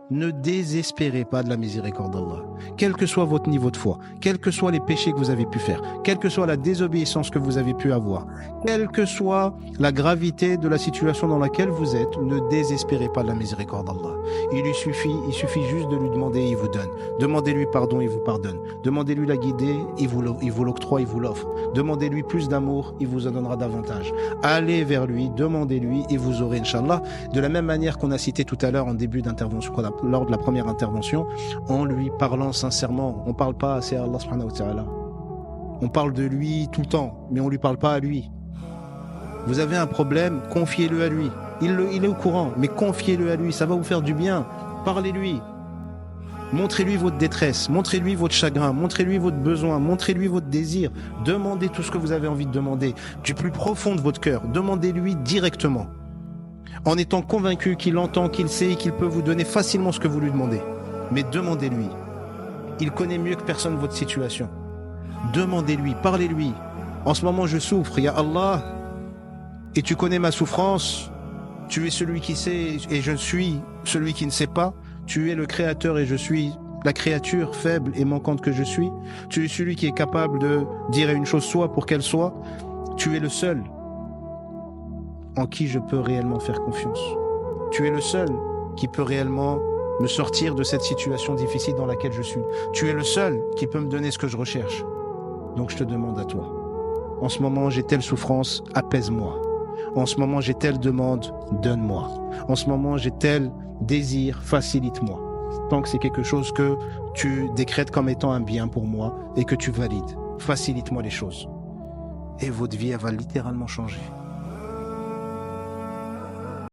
Ne désespérez pas de la miséricorde d'Allah. Quel que soit votre niveau de foi, quels que soient les péchés que vous avez pu faire, quelle que soit la désobéissance que vous avez pu avoir, quelle que soit la gravité de la situation dans laquelle vous êtes, ne désespérez pas de la miséricorde d'Allah. Il suffit juste de lui demander, il vous donne. Demandez-lui pardon, il vous pardonne. Demandez-lui la guider, il vous l'octroie, il vous l'offre. Demandez-lui plus d'amour, il vous en donnera davantage. Allez vers lui, demandez-lui et vous aurez, Inch'Allah, de la même manière qu'on a cité tout à l'heure en début d'intervention, lors de la première intervention, en lui parlant sincèrement. On ne parle pas assez à Allah subhanahu wa ta'ala. On parle de lui tout le temps, mais on ne lui parle pas à lui. Vous avez un problème, confiez-le à lui. Il est au courant, mais confiez-le à lui, ça va vous faire du bien. Parlez-lui. Montrez-lui votre détresse, montrez-lui votre chagrin, montrez-lui votre besoin, montrez-lui votre désir. Demandez tout ce que vous avez envie de demander, du plus profond de votre cœur. Demandez-lui directement, en étant convaincu qu'il entend, qu'il sait et qu'il peut vous donner facilement ce que vous lui demandez. Mais demandez-lui. Il connaît mieux que personne votre situation. Demandez-lui, parlez-lui. En ce moment, je souffre, ya Allah, et tu connais ma souffrance. Tu es celui qui sait et je suis celui qui ne sait pas. Tu es le créateur et je suis la créature faible et manquante que je suis. Tu es celui qui est capable de dire une chose soit pour qu'elle soit. Tu es le seul en qui je peux réellement faire confiance. Tu es le seul qui peut réellement me sortir de cette situation difficile dans laquelle je suis. Tu es le seul qui peut me donner ce que je recherche. Donc je te demande à toi. En ce moment, j'ai telle souffrance, apaise-moi. En ce moment, j'ai telle demande, donne-moi. En ce moment, j'ai tel désir, facilite-moi. Tant que c'est quelque chose que tu décrètes comme étant un bien pour moi et que tu valides, facilite-moi les choses. Et votre vie, elle va littéralement changer.